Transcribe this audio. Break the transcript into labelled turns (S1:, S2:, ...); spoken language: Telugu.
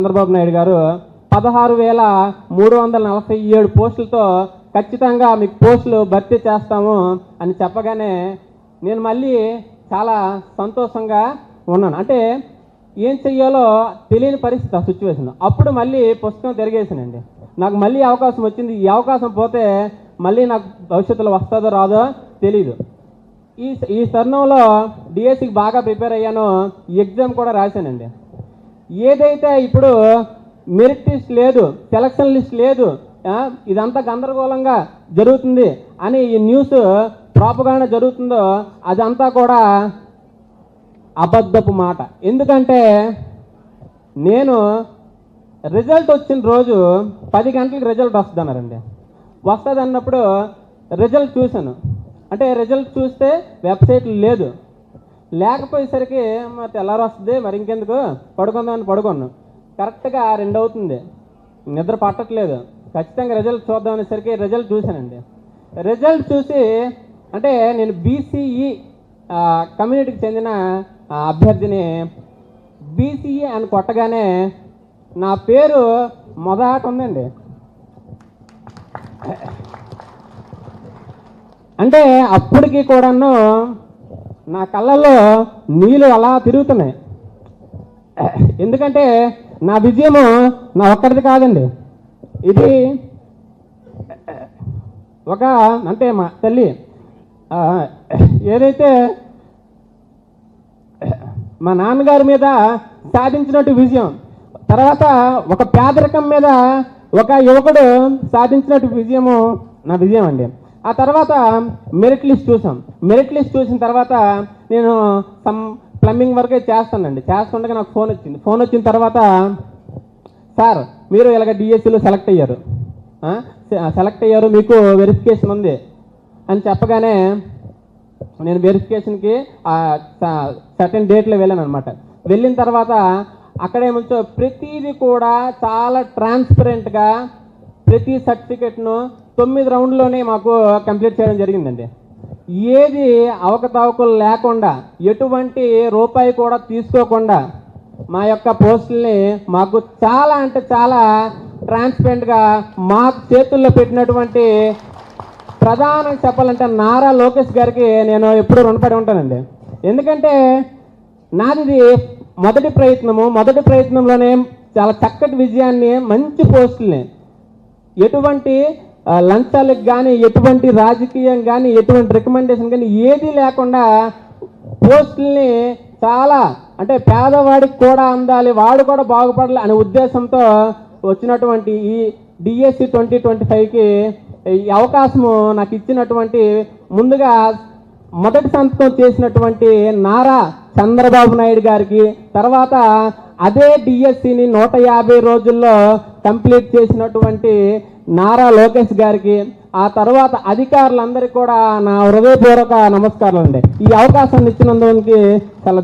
S1: చంద్రబాబు నాయుడు గారు 16,347 పోస్టులతో ఖచ్చితంగా మీకు పోస్టులు భర్తీ చేస్తాము అని చెప్పగానే నేను మళ్ళీ చాలా సంతోషంగా ఉన్నాను. అంటే ఏం చెయ్యాలో తెలియని పరిస్థితి ఆ సిచ్యువేషన్. అప్పుడు మళ్ళీ పుస్తకం తిరిగేసానండి. నాకు మళ్ళీ అవకాశం వచ్చింది. ఈ అవకాశం పోతే మళ్ళీ నాకు భవిష్యత్తులో వస్తుందో రాదో తెలీదు. ఈ తరుణంలో డిఎస్సికి బాగా ప్రిపేర్ అయ్యాను. ఈ ఎగ్జామ్ కూడా రాశానండి. ఏదైతే ఇప్పుడు మెరిట్ లిస్ట్ లేదు, సెలక్షన్ లిస్ట్ లేదు, ఇదంతా గందరగోళంగా జరుగుతుంది అని ఈ న్యూస్ ప్రాపగాండా జరుగుతుందో అదంతా కూడా అబద్ధపు మాట. ఎందుకంటే నేను రిజల్ట్ వచ్చిన రోజు 10 గంటలకు రిజల్ట్ వస్తుందన్నారండి. వస్తుంది అన్నప్పుడు రిజల్ట్ చూశాను. అంటే రిజల్ట్ చూస్తే వెబ్సైట్లు లేదు. లేకపోయేసరికి తెల్లారి వస్తుంది, మరి ఇంకెందుకు పడుకుందామని పడుకున్నాను. కరెక్ట్గా 2 అవుతుంది, నిద్ర పట్టట్లేదు. ఖచ్చితంగా రిజల్ట్ చూద్దామనేసరికి రిజల్ట్ చూశానండి. రిజల్ట్ చూసి అంటే నేను బీసీఈ కమ్యూనిటీకి చెందిన అభ్యర్థిని. బీసీఈ అని కొట్టగానే నా పేరు మొదట ఉందండి. అంటే అప్పటికి కూడాను నా కళ్ళల్లో నీళ్ళు అలా తిరుగుతున్నాయి. ఎందుకంటే నా విజయము నా ఒక్కడిది కాదండి. ఇది ఒక అంటే మా తల్లి ఏదైతే మా నాన్నగారి మీద సాధించినట్టు విజయం, తర్వాత ఒక పేదరికం మీద ఒక యువకుడు సాధించినట్టు విజయము నా విజయం అండి. ఆ తర్వాత మెరిట్ లిస్ట్ చూసాం. మెరిట్ లిస్ట్ చూసిన తర్వాత నేను ప్లంబింగ్ వర్కే చేస్తానండి. చేస్తుండగా నాకు ఫోన్ వచ్చింది. ఫోన్ వచ్చిన తర్వాత, సార్ మీరు ఇలాగ డిఎస్సిలో సెలెక్ట్ అయ్యారు, మీకు వెరిఫికేషన్ ఉంది అని చెప్పగానే నేను వెరిఫికేషన్కి సర్టెన్ డేట్లో వెళ్ళాను అనమాట. వెళ్ళిన తర్వాత అక్కడేమో ప్రతిదీ కూడా చాలా ట్రాన్స్పరెంట్గా ప్రతి సర్టిఫికెట్ను 9 రౌండ్లోనే మాకు కంప్లీట్ చేయడం జరిగిందండి. ఏది అవకతవకలు లేకుండా, ఎటువంటి రూపాయి కూడా తీసుకోకుండా మా యొక్క పోస్టుల్ని మాకు చాలా అంటే చాలా ట్రాన్స్పరెంట్గా మాకు చేతుల్లో పెట్టినటువంటి ప్రధానం చెప్పాలంటే నారా లోకేష్ గారికి నేను ఎప్పుడూ రుణపడి ఉంటానండి. ఎందుకంటే నాది మొదటి ప్రయత్నంలోనే చాలా చక్కటి విజయాన్ని, మంచి పోస్టుల్ని, ఎటువంటి లంచాలకు కానీ, ఎటువంటి రాజకీయం కానీ, ఎటువంటి రికమెండేషన్ కానీ ఏది లేకుండా పోస్టుల్ని చాలా అంటే పేదవాడికి కూడా అందాలి, వాడు కూడా బాగుపడాలి అనే ఉద్దేశంతో వచ్చినటువంటి ఈ డిఎస్సి 2025కి ఈ అవకాశము నాకు ఇచ్చినటువంటి, ముందుగా మొదటి సంతకం చేసినటువంటి నారా చంద్రబాబు నాయుడు గారికి, తర్వాత అదే డిఎస్సిని 150 రోజుల్లో కంప్లీట్ చేసినటువంటి నారా లోకేష్ గారికి, ఆ తర్వాత అధికారులందరికీ కూడా నా హృదయపూర్వక నమస్కారాలు అండి. ఈ అవకాశాన్ని ఇచ్చినందుకు చాలా